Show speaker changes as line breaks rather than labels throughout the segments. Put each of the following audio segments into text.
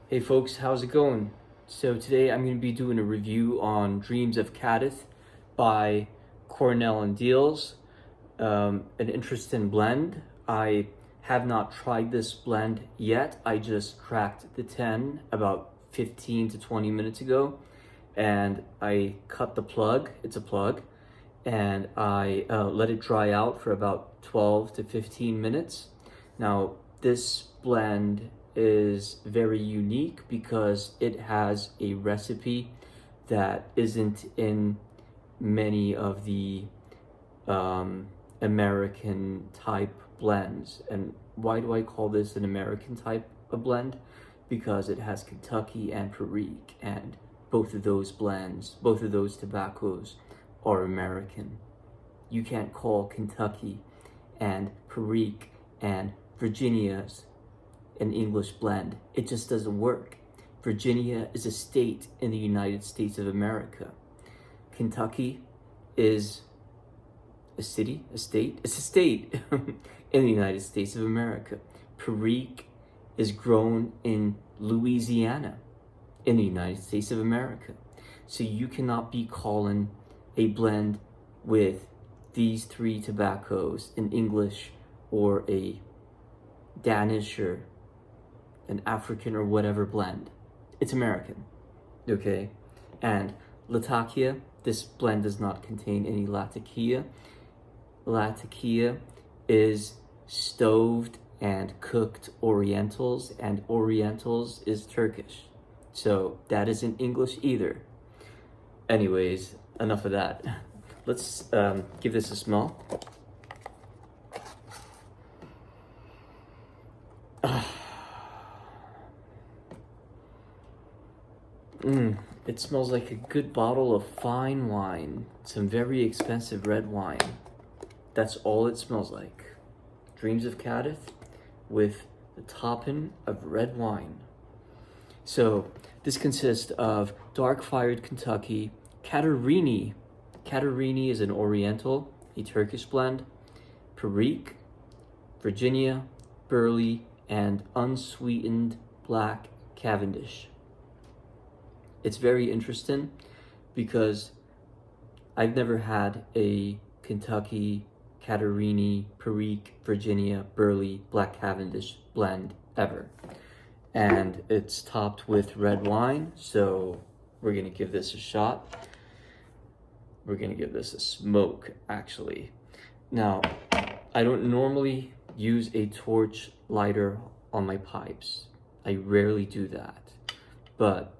Hey folks, how's it going? So today I'm going to be doing a review on Dreams of Kadath by Cornell and Diehl's. An interesting blend. I have not tried this blend yet. I just cracked the 10 about 15 to 20 minutes ago, and I cut the plug. It's a plug, and I let it dry out for about 12 to 15 minutes. Now, this blend is very unique because it has a recipe that isn't in many of the American type blends. And why do I call this an American type of blend? Because it has Kentucky and Perique, and both of those blends, both of those tobaccos are American. You can't call Kentucky and Perique and Virginia's an English blend. It just doesn't work. Virginia is a state in the United States of America. Kentucky is a city, a state. It's a state in the United States of America. Perique is grown in Louisiana in the United States of America. So you cannot be calling a blend with these three tobaccos an English or a Danish or an African or whatever blend. It's American, okay? And Latakia, this blend does not contain any Latakia. Latakia is stoved and cooked Orientals, and Orientals is Turkish. So that isn't English either. Anyways, enough of that. Let's give this a smell. It smells like a good bottle of fine wine. Some very expensive red wine. That's all it smells like. Dreams of Kadath with the topping of red wine. So this consists of dark-fired Kentucky, Katarini. Katarini is an Oriental, a Turkish blend, Perique, Virginia, Burley, and unsweetened black Cavendish. It's very interesting because I've never had a Kentucky, Katarini, Perique, Virginia, Burley, Black Cavendish blend ever. And it's topped with red wine, so we're gonna give this a shot. We're gonna give this a smoke, actually. Now, I don't normally use a torch lighter on my pipes. I rarely do that. But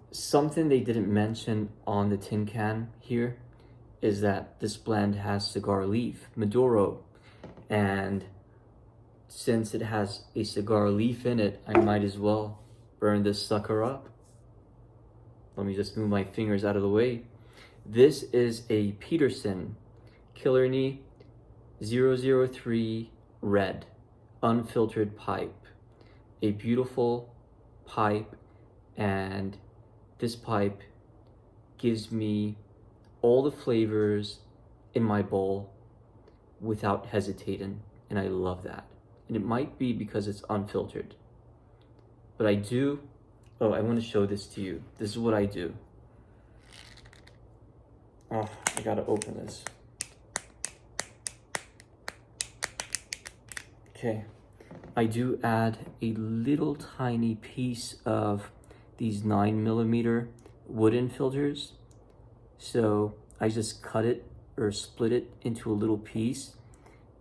something they didn't mention on the tin can here is that this blend has cigar leaf, Maduro. And since it has a cigar leaf in it, I might as well burn this sucker up. Let me just move my fingers out of the way. This is a Peterson Killarney 003 red unfiltered pipe. A beautiful pipe, and this pipe gives me all the flavors in my bowl without hesitating, and I love that. And it might be because it's unfiltered, but I want to show this to you. This is what I do. Oh, I gotta open this. Okay, I do add a little tiny piece of these 9mm wooden filters. So I just cut it or split it into a little piece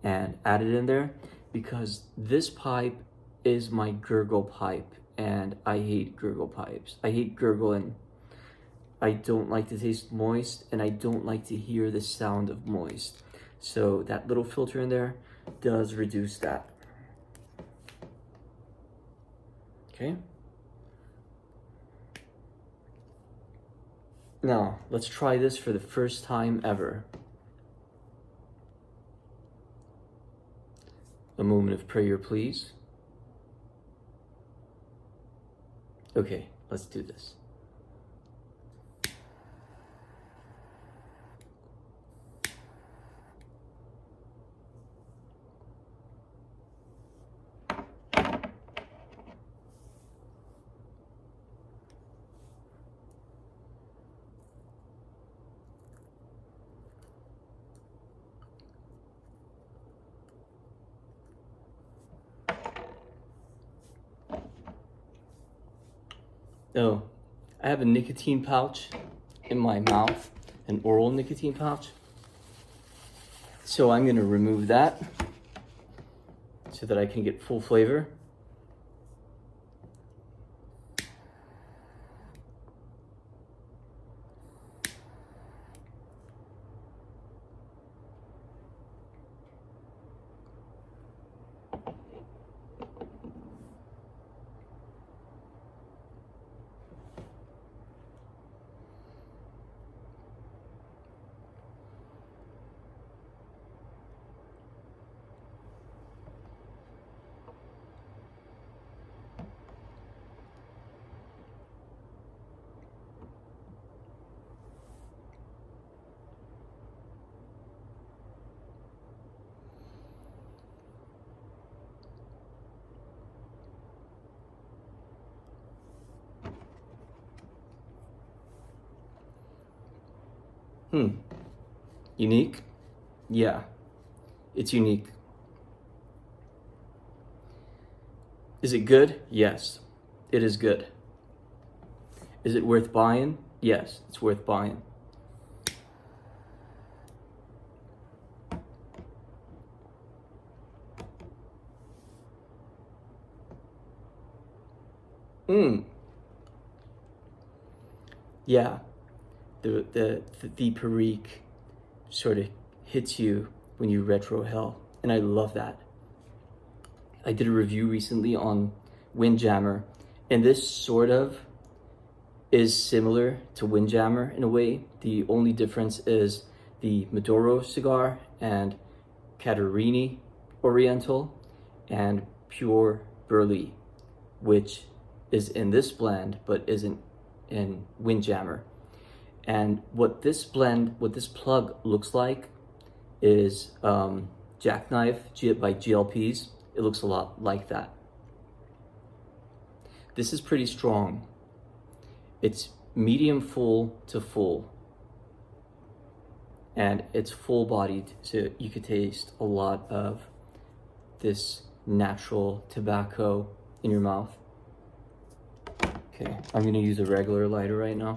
and add it in there because this pipe is my gurgle pipe, and I hate gurgle pipes. I hate gurgling. I don't like to taste moist, and I don't like to hear the sound of moist. So that little filter in there does reduce that. Okay. Now, let's try this for the first time ever. A moment of prayer, please. Okay, let's do this. Oh, I have a nicotine pouch in my mouth, an oral nicotine pouch. So I'm gonna remove that so that I can get full flavor. Unique? Yeah, it's unique. Is it good? Yes, it is good. Is it worth buying? Yes, it's worth buying. Yeah, the Perique sort of hits you when you retro hell, and I love that. I did a review recently on Windjammer, and this sort of is similar to Windjammer in a way. The only difference is the Maduro cigar and Catarini Oriental and Pure Burley, which is in this blend but isn't in Windjammer. And what this plug looks like is Jackknife by GLPs. It looks a lot like that. This is pretty strong. It's medium full to full. And it's full bodied, so you could taste a lot of this natural tobacco in your mouth. Okay, I'm gonna use a regular lighter right now.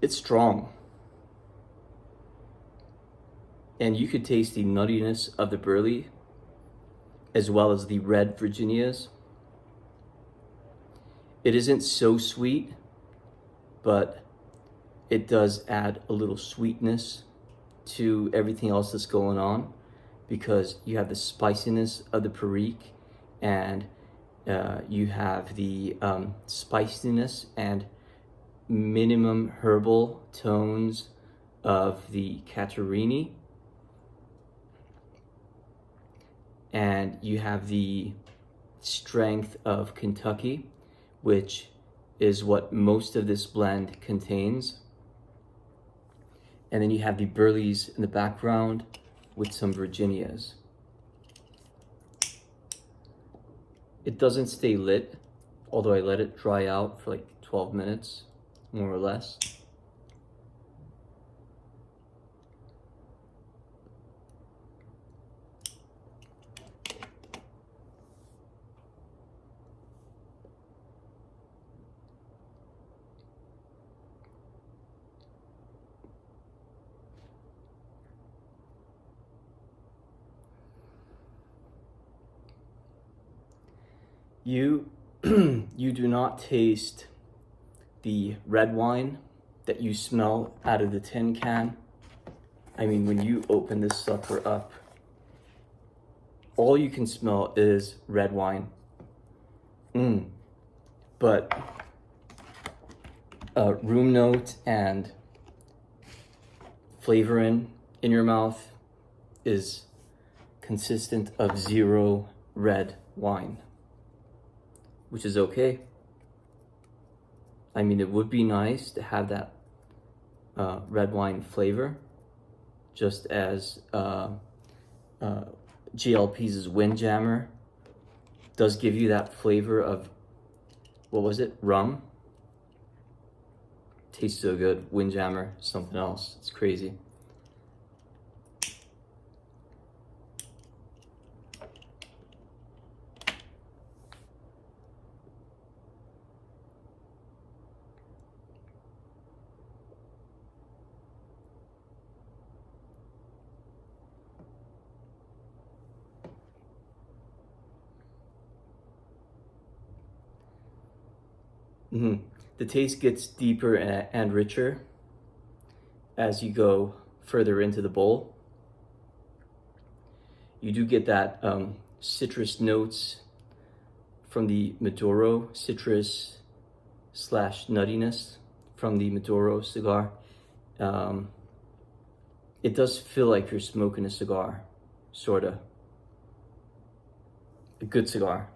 It's strong. And you could taste the nuttiness of the burley as well as the red Virginias. It isn't so sweet, but it does add a little sweetness to everything else that's going on because you have the spiciness of the Perique and you have the spiciness and minimum herbal tones of the Catarini, and you have the strength of Kentucky, which is what most of this blend contains. And then you have the burleys in the background with some Virginias. It doesn't stay lit, although I let it dry out for like 12 minutes. More or less. You do not taste the red wine that you smell out of the tin can. I mean, when you open this sucker up, all you can smell is red wine. But room note and flavor in your mouth is consistent of zero red wine, which is okay. I mean, it would be nice to have that red wine flavor, just as GLP's Windjammer does give you that flavor of what was it? Rum. Tastes so good. Windjammer, something else. It's crazy. The taste gets deeper and richer as you go further into the bowl. You do get that citrus notes from the Maduro, citrus / nuttiness from the Maduro cigar. It does feel like you're smoking a cigar, sorta. A good cigar.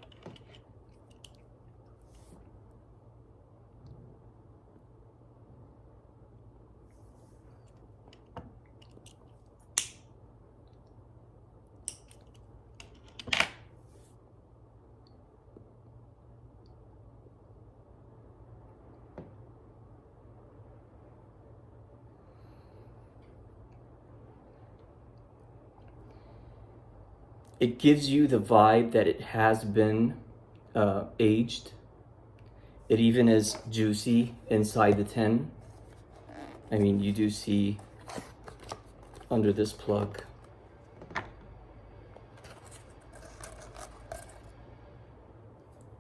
It gives you the vibe that it has been aged. It even is juicy inside the tin. I mean, you do see under this plug,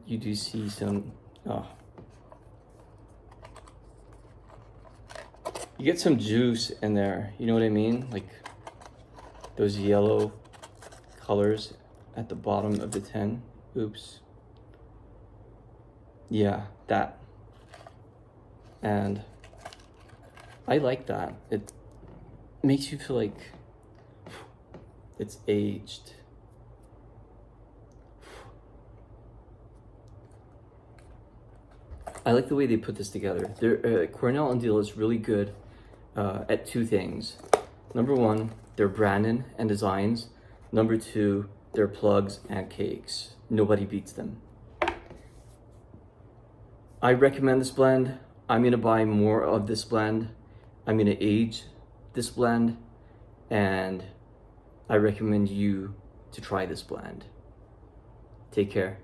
you do see some, you get some juice in there, you know what I mean? Like those yellow colors at the bottom of the tin. Oops. Yeah, that. And I like that. It makes you feel like it's aged. I like the way they put this together. Cornell and Diehl is really good at two things. Number one, their branding and designs. Number two, their plugs and cakes. Nobody beats them. I recommend this blend. I'm gonna buy more of this blend. I'm gonna age this blend, and I recommend you to try this blend. Take care.